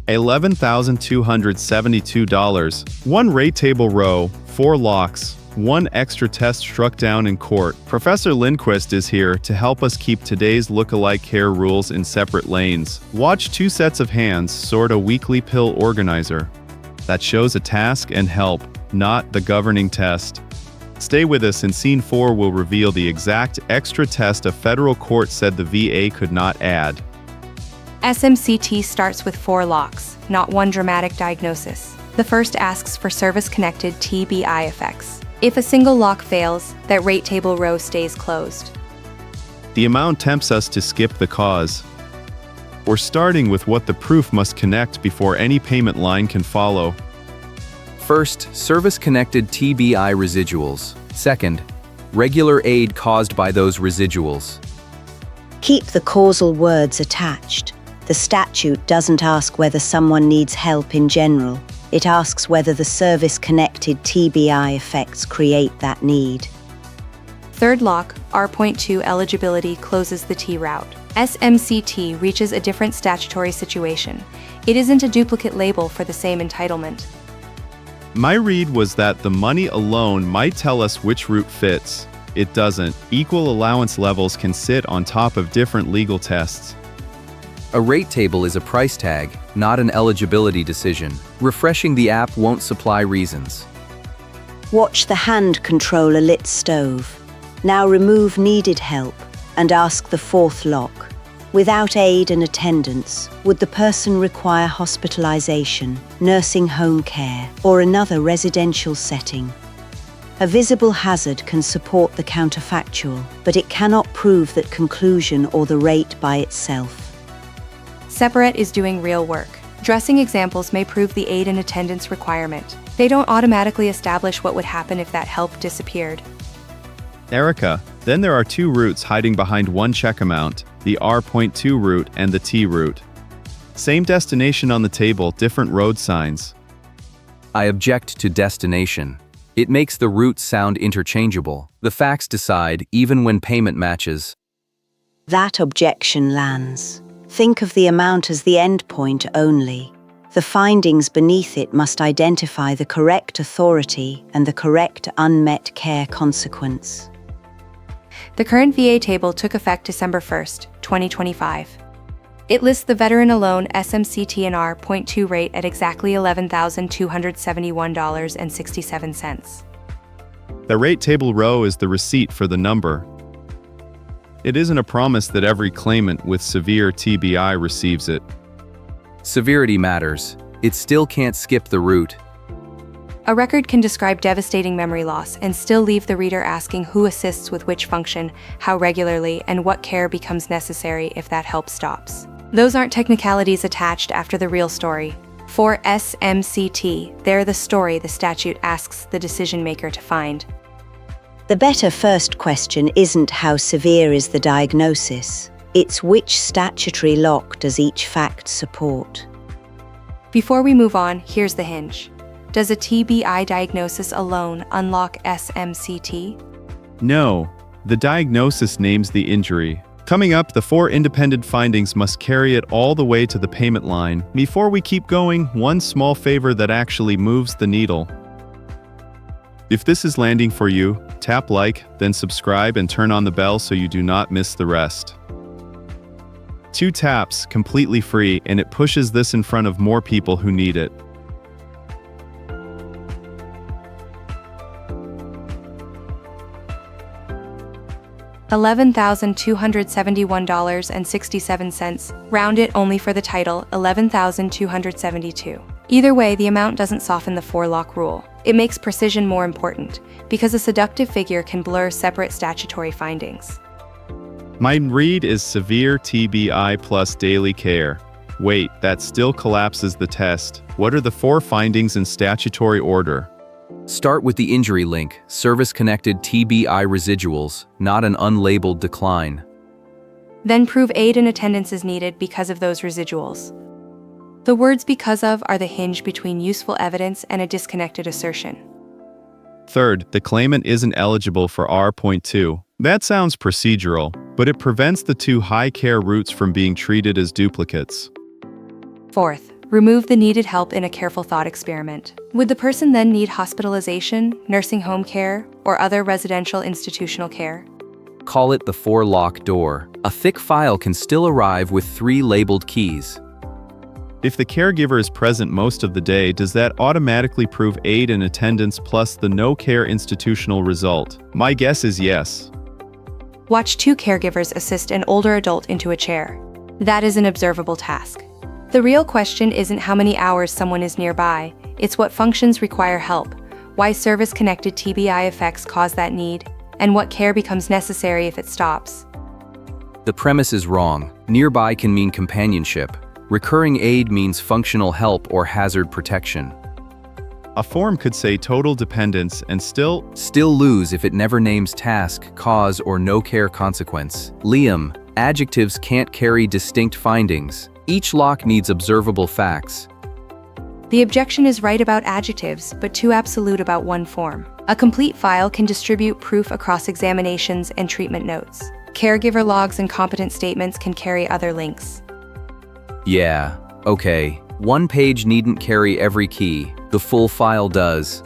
$11,272. 1 rate table row, 4 locks, 1 extra test struck down in court. Professor Lindqvist is here to help us keep today's look-alike care rules in separate lanes. Watch 2 sets of hands sort a weekly pill organizer. That shows a task and help, not the governing test. Stay with us, and Scene 4 will reveal the exact extra test a federal court said the VA could not add. SMC-T starts with 4 locks, not one dramatic diagnosis. The first asks for service-connected TBI effects. If a single lock fails, that rate table row stays closed. The amount tempts us to skip the cause. We're starting with what the proof must connect before any payment line can follow. First, service-connected TBI residuals. Second, regular aid caused by those residuals. Keep the causal words attached. The statute doesn't ask whether someone needs help in general. It asks whether the service-connected TBI effects create that need. Third lock, R.2 eligibility closes the T route. SMC-T reaches a different statutory situation. It isn't a duplicate label for the same entitlement. My read was that the money alone might tell us which route fits. It doesn't. Equal allowance levels can sit on top of different legal tests. A rate table is a price tag, not an eligibility decision. Refreshing the app won't supply reasons. Watch the hand control a lit stove. Now remove needed help and ask the 4th lock. Without aid and attendance, would the person require hospitalization, nursing home care, or another residential setting? A visible hazard can support the counterfactual, but it cannot prove that conclusion or the rate by itself. Separate is doing real work. Dressing examples may prove the aid and attendance requirement. They don't automatically establish what would happen if that help disappeared. Erica, then there are 2 routes hiding behind one check amount, the R.2 route and the T route. Same destination on the table, different road signs. I object to destination. It makes the routes sound interchangeable. The facts decide, even when payment matches. That objection lands. Think of the amount as the endpoint only. The findings beneath it must identify the correct authority and the correct unmet care consequence. The current VA table took effect December 1st, 2025. It lists the veteran alone SMC-T and R.2 rate at exactly $11,271.67. The rate table row is the receipt for the number. It isn't a promise that every claimant with severe TBI receives it. Severity matters. It still can't skip the route. A record can describe devastating memory loss and still leave the reader asking who assists with which function, how regularly, and what care becomes necessary if that help stops. Those aren't technicalities attached after the real story. For SMC-T, they're the story the statute asks the decision-maker to find. The better first question isn't how severe is the diagnosis, it's which statutory lock does each fact support. Before we move on, here's the hinge. Does a TBI diagnosis alone unlock SMC-T? No, the diagnosis names the injury. Coming up, the 4 independent findings must carry it all the way to the payment line. Before we keep going, one small favor that actually moves the needle. If this is landing for you, tap like, then subscribe and turn on the bell so you do not miss the rest. 2 taps, completely free, and it pushes this in front of more people who need it. $11,271.67. Round it only for the title, $11,272. Either way, the amount doesn't soften the 4-lock rule. It makes precision more important, because a seductive figure can blur separate statutory findings. My read is severe TBI plus daily care. Wait, that still collapses the test. What are the 4 findings in statutory order? Start with the injury link, service-connected TBI residuals, not an unlabeled decline. Then prove aid and attendance is needed because of those residuals. The words "because of" are the hinge between useful evidence and a disconnected assertion. Third, the claimant isn't eligible for R.2. That sounds procedural, but it prevents the 2 high care routes from being treated as duplicates. Fourth, Remove the needed help in a careful thought experiment. Would the person then need hospitalization, nursing home care, or other residential institutional care? Call it the 4-lock door. A thick file can still arrive with 3 labeled keys. If the caregiver is present most of the day, does that automatically prove aid and attendance plus the no-care institutional result? My guess is yes. Watch 2 caregivers assist an older adult into a chair. That is an observable task. The real question isn't how many hours someone is nearby, it's what functions require help, why service-connected TBI effects cause that need, and what care becomes necessary if it stops. The premise is wrong. Nearby can mean companionship. Recurring aid means functional help or hazard protection. A form could say total dependence and still lose if it never names task, cause, or no care consequence. Liam, adjectives can't carry distinct findings. Each lock needs observable facts. The objection is right about adjectives, but too absolute about one form. A complete file can distribute proof across examinations and treatment notes. Caregiver logs and competent statements can carry other links. Yeah, okay. One page needn't carry every key. The full file does.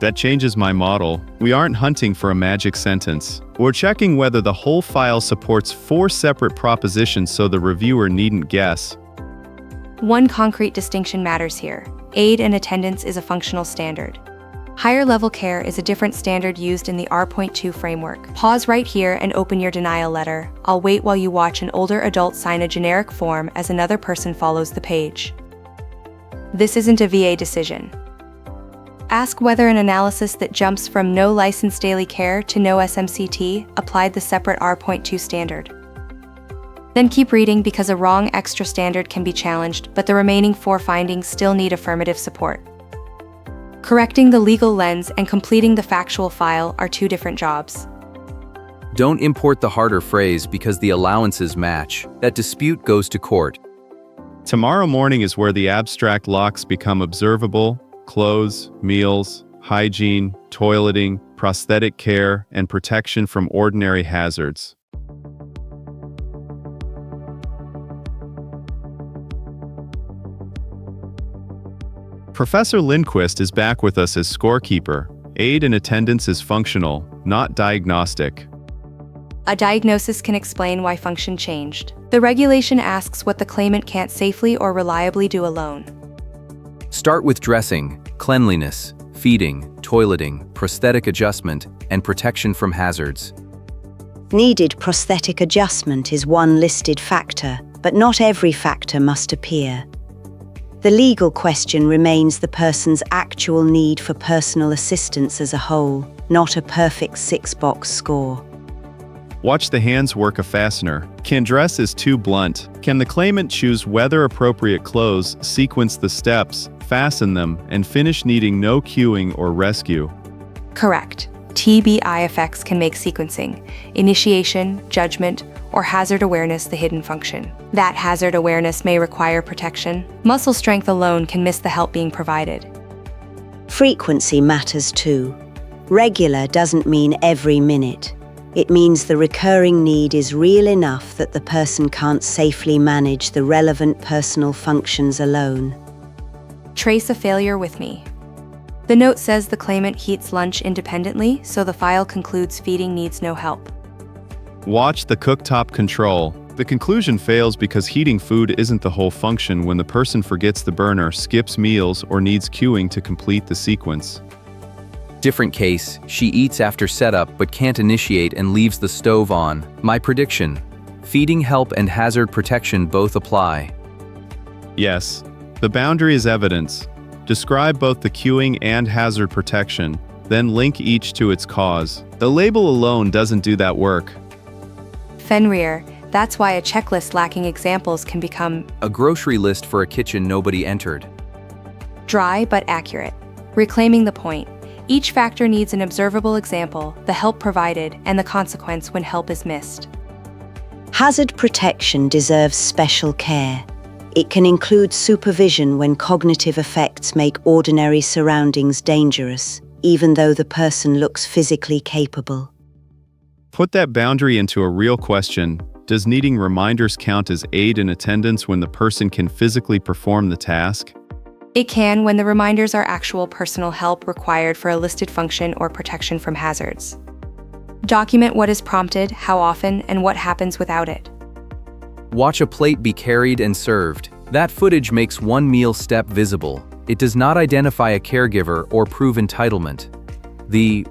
That changes my model. We aren't hunting for a magic sentence. We're checking whether the whole file supports 4 separate propositions so the reviewer needn't guess. One concrete distinction matters here. Aid and attendance is a functional standard. Higher level care is a different standard used in the R.2 framework. Pause right here and open your denial letter. I'll wait while you watch an older adult sign a generic form as another person follows the page. This isn't a VA decision. Ask whether an analysis that jumps from no licensed daily care to no SMC-T applied the separate R.2 standard. Then keep reading because a wrong extra standard can be challenged, but the remaining 4 findings still need affirmative support. Correcting the legal lens and completing the factual file are 2 different jobs. Don't import the harder phrase because the allowances match. That dispute goes to court. Tomorrow morning is where the abstract locks become observable: clothes, meals, hygiene, toileting, prosthetic care, and protection from ordinary hazards. Professor Lindqvist is back with us as scorekeeper. Aid and attendance is functional, not diagnostic. A diagnosis can explain why function changed. The regulation asks what the claimant can't safely or reliably do alone. Start with dressing, cleanliness, feeding, toileting, prosthetic adjustment, and protection from hazards. Needed prosthetic adjustment is one listed factor, but not every factor must appear. The legal question remains the person's actual need for personal assistance as a whole, not a perfect 6-box score. Watch the hands work a fastener. Can dress is too blunt? Can the claimant choose whether appropriate clothes, sequence the steps, fasten them, and finish needing no queuing or rescue? Correct. TBI effects can make sequencing, initiation, judgment, or hazard awareness the hidden function. That hazard awareness may require protection. Muscle strength alone can miss the help being provided. Frequency matters too. Regular doesn't mean every minute. It means the recurring need is real enough that the person can't safely manage the relevant personal functions alone. Trace a failure with me. The note says the claimant heats lunch independently, so the file concludes feeding needs no help. Watch the cooktop control. The conclusion fails because heating food isn't the whole function when the person forgets the burner, skips meals, or needs queuing to complete the sequence. Different case, she eats after setup but can't initiate and leaves the stove on. My prediction: feeding help and hazard protection both apply. Yes, the boundary is evidence. Describe both the queuing and hazard protection, then link each to its cause. The label alone doesn't do that work. Fenrir, that's why a checklist lacking examples can become a grocery list for a kitchen nobody entered. Dry but accurate. Reclaiming the point. Each factor needs an observable example, the help provided, and the consequence when help is missed. Hazard protection deserves special care. It can include supervision when cognitive effects make ordinary surroundings dangerous, even though the person looks physically capable. Put that boundary into a real question. Does needing reminders count as aid in attendance when the person can physically perform the task? It can when the reminders are actual personal help required for a listed function or protection from hazards. Document what is prompted, how often, and what happens without it. Watch a plate be carried and served. That footage makes one meal step visible. It does not identify a caregiver or prove entitlement. The,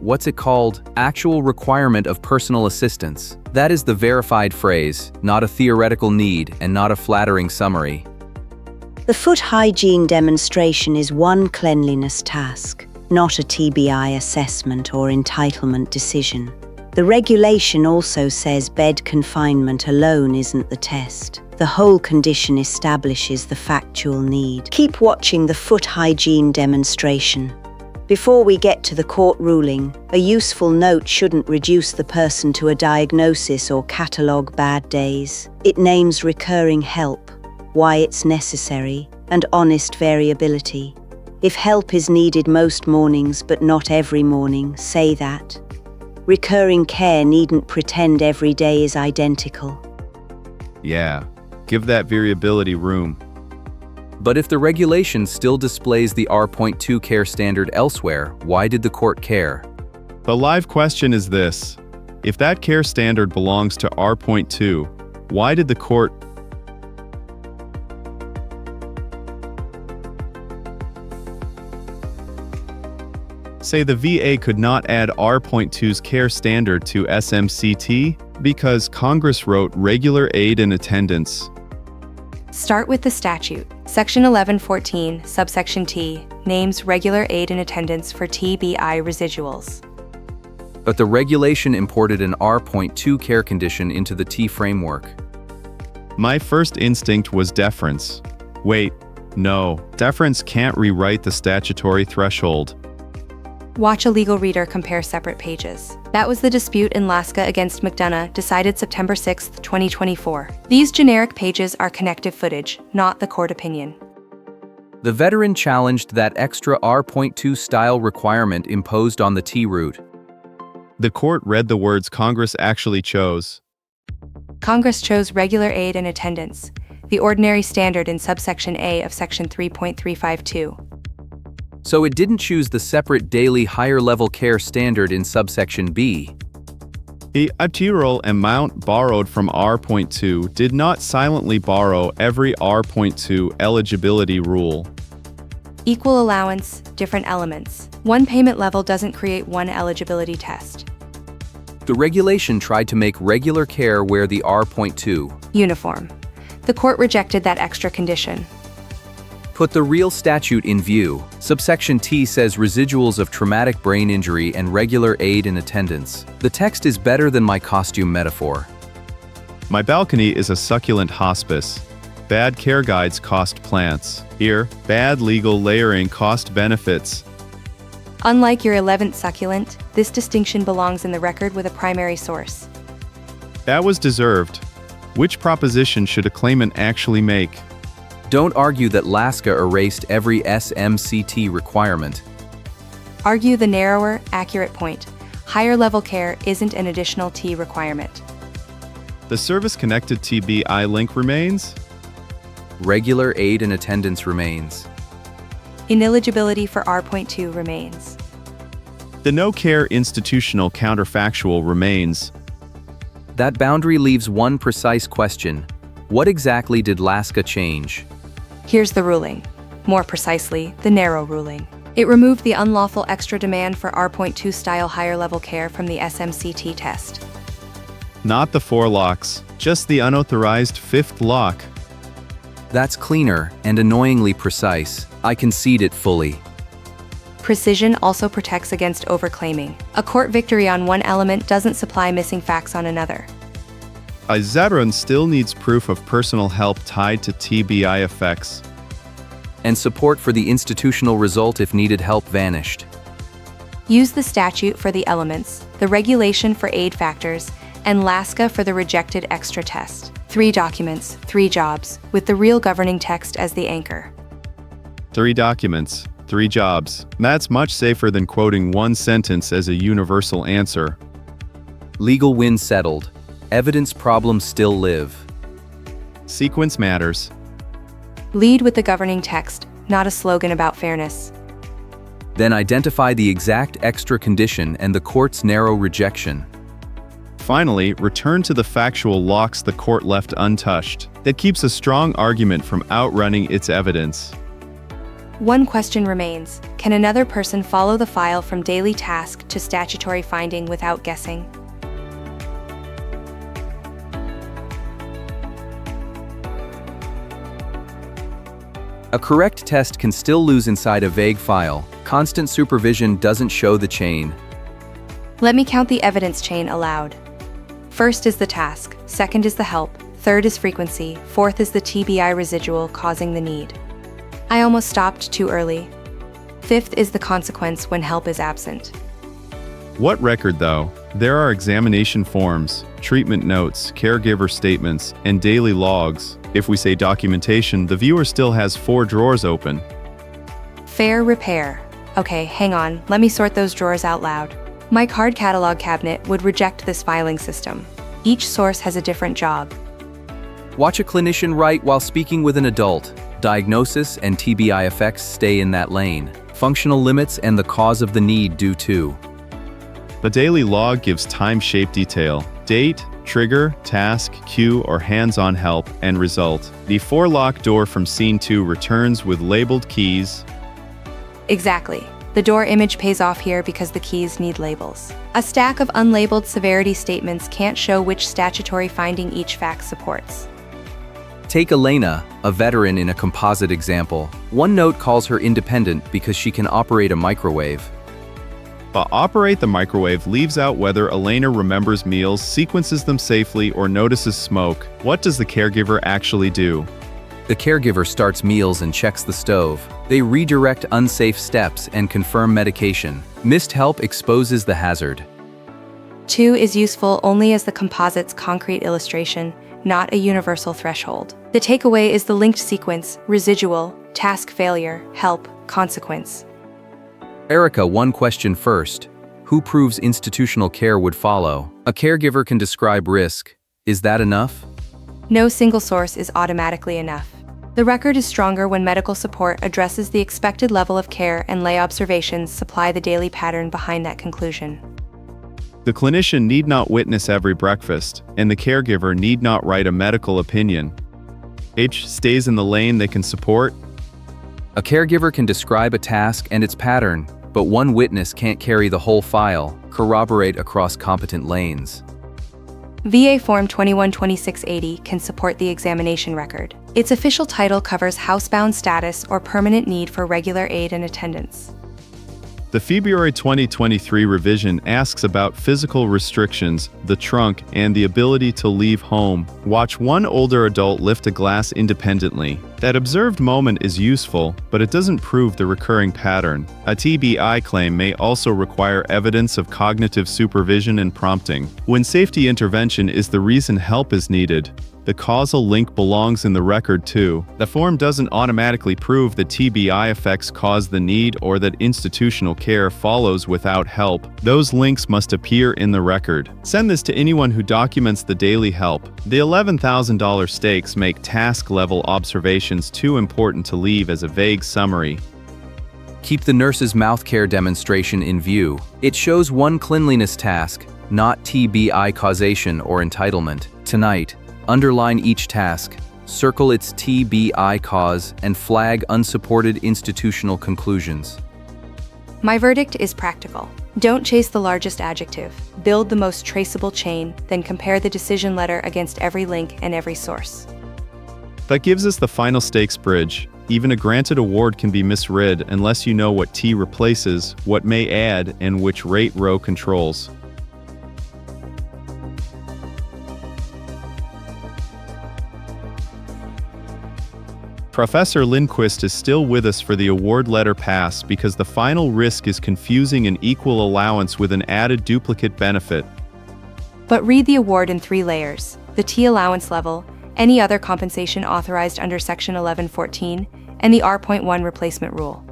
actual requirement of personal assistance. That is the verified phrase, not a theoretical need and not a flattering summary. The foot hygiene demonstration is one cleanliness task, not a TBI assessment or entitlement decision. The regulation also says bed confinement alone isn't the test. The whole condition establishes the factual need. Keep watching the foot hygiene demonstration. Before we get to the court ruling, a useful note shouldn't reduce the person to a diagnosis or catalogue bad days. It names recurring help, why it's necessary, and honest variability. If help is needed most mornings but not every morning, say that. Recurring care needn't pretend every day is identical. Yeah, give that variability room. But if the regulation still displays the R.2 care standard elsewhere, why did the court care? The live question is this: if that care standard belongs to R.2, why did the court say the VA could not add R.2's care standard to SMC-T? Because Congress wrote regular aid and attendance. Start with the statute. Section 1114, subsection T, names regular aid and attendance for TBI residuals. But the regulation imported an R.2 care condition into the T framework. My first instinct was deference. Wait, no, deference can't rewrite the statutory threshold. Watch a legal reader compare separate pages. That was the dispute in Laska against McDonough, decided September 6, 2024. These generic pages are connective footage, not the court opinion. The veteran challenged that extra R.2 style requirement imposed on the T route. The court read the words Congress actually chose. Congress chose regular aid and attendance, the ordinary standard in subsection A of section 3.352. So it didn't choose the separate daily higher-level care standard in subsection B. The actual amount borrowed from R.2 did not silently borrow every R.2 eligibility rule. Equal allowance, different elements. One payment level doesn't create one eligibility test. The regulation tried to make regular care where the R.2 uniform. The court rejected that extra condition. Put the real statute in view. Subsection T says residuals of traumatic brain injury and regular aid and attendance. The text is better than my costume metaphor. My balcony is a succulent hospice. Bad care guides cost plants. Here, bad legal layering cost benefits. Unlike your 11th succulent, this distinction belongs in the record with a primary source. That was deserved. Which proposition should a claimant actually make? Don't argue that Laska erased every SMC-T requirement. Argue the narrower, accurate point. Higher level care isn't an additional T requirement. The service-connected TBI link remains? Regular aid and attendance remains. Ineligibility for R.2 remains. The no-care institutional counterfactual remains. That boundary leaves one precise question. What exactly did Laska change? Here's the ruling. More precisely, the narrow ruling. It removed the unlawful extra demand for R.2 style higher level care from the SMC-T test. Not the 4 locks, just the unauthorized 5th lock. That's cleaner and annoyingly precise. I concede it fully. Precision also protects against overclaiming. A court victory on one element doesn't supply missing facts on another. A veteran still needs proof of personal help tied to TBI effects. And support for the institutional result if needed help vanished. Use the statute for the elements, the regulation for aid factors, and Laska for the rejected extra test. 3 documents, 3 jobs, with the real governing text as the anchor. 3 documents, 3 jobs. That's much safer than quoting one sentence as a universal answer. Legal win settled. Evidence problems still live. Sequence matters. Lead with the governing text, not a slogan about fairness. Then identify the exact extra condition and the court's narrow rejection. Finally, return to the factual locks the court left untouched. That keeps a strong argument from outrunning its evidence. One question remains: can another person follow the file from daily task to statutory finding without guessing? A correct test can still lose inside a vague file. Constant supervision doesn't show the chain. Let me count the evidence chain aloud. First is the task, second is the help, third is frequency, fourth is the TBI residual causing the need. I almost stopped too early. Fifth is the consequence when help is absent. What record, though? There are examination forms, treatment notes, caregiver statements, and daily logs. If we say documentation, the viewer still has 4 drawers open. Fair repair. Okay, hang on, let me sort those drawers out loud. My card catalog cabinet would reject this filing system. Each source has a different job. Watch a clinician write while speaking with an adult. Diagnosis and TBI effects stay in that lane. Functional limits and the cause of the need do too. The daily log gives time-shaped detail: date, trigger, task, cue, or hands-on help, and result. The 4-lock door from scene 2 returns with labeled keys. Exactly. The door image pays off here because the keys need labels. A stack of unlabeled severity statements can't show which statutory finding each fact supports. Take Elena, a veteran in a composite example. One note calls her independent because she can operate a microwave. But operate the microwave leaves out whether Elena remembers meals, sequences them safely, or notices smoke. What does the caregiver actually do? The caregiver starts meals and checks the stove. They redirect unsafe steps and confirm medication. Missed help exposes the hazard. 2 is useful only as the composite's concrete illustration, not a universal threshold. The takeaway is the linked sequence: residual, task failure, help, consequence. Erica, one question first. Who proves institutional care would follow? A caregiver can describe risk. Is that enough? No single source is automatically enough. The record is stronger when medical support addresses the expected level of care and lay observations supply the daily pattern behind that conclusion. The clinician need not witness every breakfast, and the caregiver need not write a medical opinion. H stays in the lane they can support. A caregiver can describe a task and its pattern, but one witness can't carry the whole file, corroborate across competent lanes. VA Form 212680 can support the examination record. Its official title covers housebound status or permanent need for regular aid and attendance. The February 2023 revision asks about physical restrictions, the trunk, and the ability to leave home. Watch one older adult lift a glass independently. That observed moment is useful, but it doesn't prove the recurring pattern. A TBI claim may also require evidence of cognitive supervision and prompting. When safety intervention is the reason help is needed, the causal link belongs in the record too. The form doesn't automatically prove that TBI effects cause the need or that institutional care follows without help. Those links must appear in the record. Send this to anyone who documents the daily help. The $11,000 stakes make task-level observations too important to leave as a vague summary. Keep the nurse's mouth care demonstration in view. It shows one cleanliness task, not TBI causation or entitlement. Tonight, underline each task, circle its TBI cause, and flag unsupported institutional conclusions. My verdict is practical. Don't chase the largest adjective. Build the most traceable chain, then compare the decision letter against every link and every source. That gives us the final stakes bridge. Even a granted award can be misread unless you know what T replaces, what may add, and which rate row controls. Professor Lindqvist is still with us for the award letter pass because the final risk is confusing an equal allowance with an added duplicate benefit. But read the award in 3 layers: the T allowance level, any other compensation authorized under Section 1114, and the R.1 replacement rule.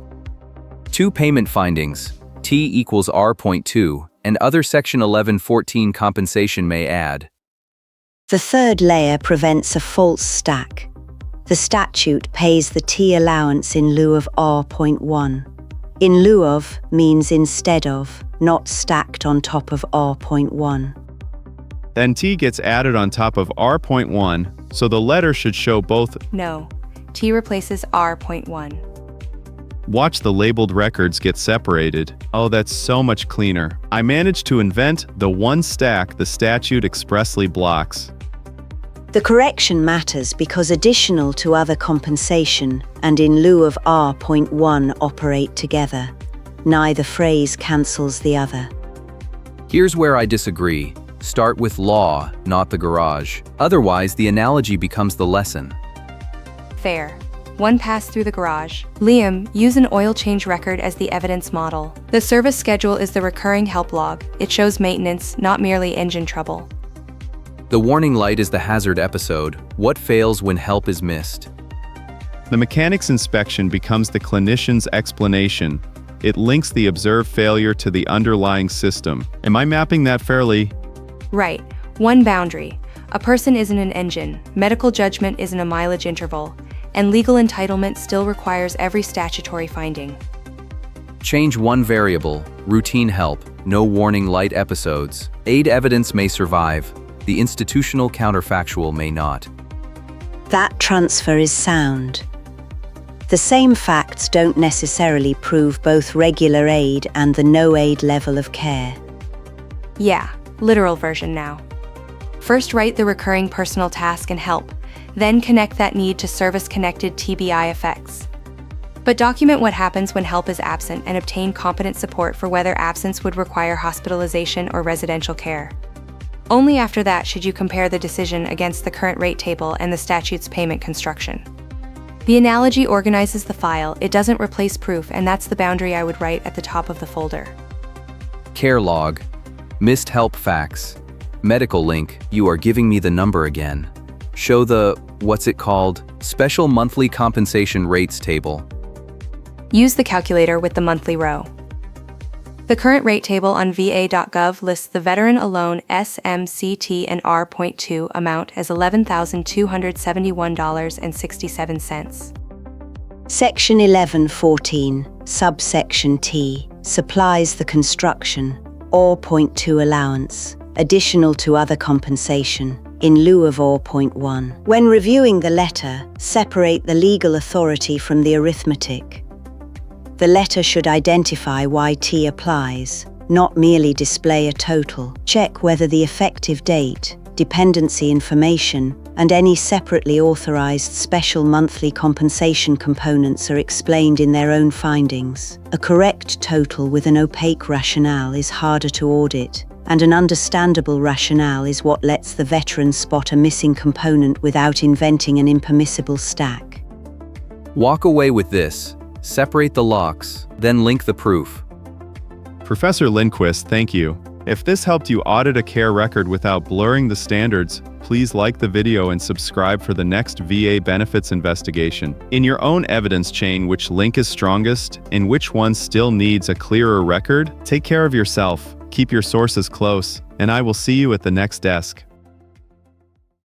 2 payment findings, T equals R.2, and other Section 1114 compensation may add. The third layer prevents a false stack. The statute pays the T allowance in lieu of R.1. In lieu of means instead of, not stacked on top of R.1. Then T gets added on top of R.1, so the letter should show both. No, T replaces R.1. Watch the labeled records get separated. Oh, that's so much cleaner. I managed to invent the one stack the statute expressly blocks. The correction matters because additional to other compensation and in lieu of R.1 operate together. Neither phrase cancels the other. Here's where I disagree. Start with law, not the garage. Otherwise, the analogy becomes the lesson. Fair. One pass through the garage. Liam, use an oil change record as the evidence model. The service schedule is the recurring help log. It shows maintenance, not merely engine trouble. The warning light is the hazard episode. What fails when help is missed? The mechanic's inspection becomes the clinician's explanation. It links the observed failure to the underlying system. Am I mapping that fairly? Right. One boundary. A person isn't an engine, medical judgment isn't a mileage interval, and legal entitlement still requires every statutory finding. Change one variable, routine help, no warning light episodes. Aid evidence may survive. The institutional counterfactual may not. That transfer is sound. The same facts don't necessarily prove both regular aid and the no aid level of care. Yeah, literal version now. First write the recurring personal task and help, then connect that need to service-connected TBI effects. But document what happens when help is absent and obtain competent support for whether absence would require hospitalization or residential care. Only after that should you compare the decision against the current rate table and the statute's payment construction. The analogy organizes the file, it doesn't replace proof, and that's the boundary I would write at the top of the folder. Care log. Missed help facts. Medical link, you are giving me the number again. Show the, special monthly compensation rates table. Use the calculator with the monthly row. The current rate table on va.gov lists the veteran alone SMC-T and R.2 amount as $11,271.67. Section 1114, subsection T, supplies the construction, R.2 allowance, additional to other compensation, in lieu of R.1. When reviewing the letter, separate the legal authority from the arithmetic. The letter should identify why T applies, not merely display a total. Check whether the effective date, dependency information, and any separately authorized special monthly compensation components are explained in their own findings. A correct total with an opaque rationale is harder to audit, and an understandable rationale is what lets the veteran spot a missing component without inventing an impermissible stack. Walk away with this. Separate the locks, then link the proof. Professor Lindqvist, thank you. If this helped you audit a care record without blurring the standards, please like the video and subscribe for the next VA benefits investigation. In your own evidence chain, which link is strongest and which one still needs a clearer record? Take care of yourself, keep your sources close, and I will see you at the next desk.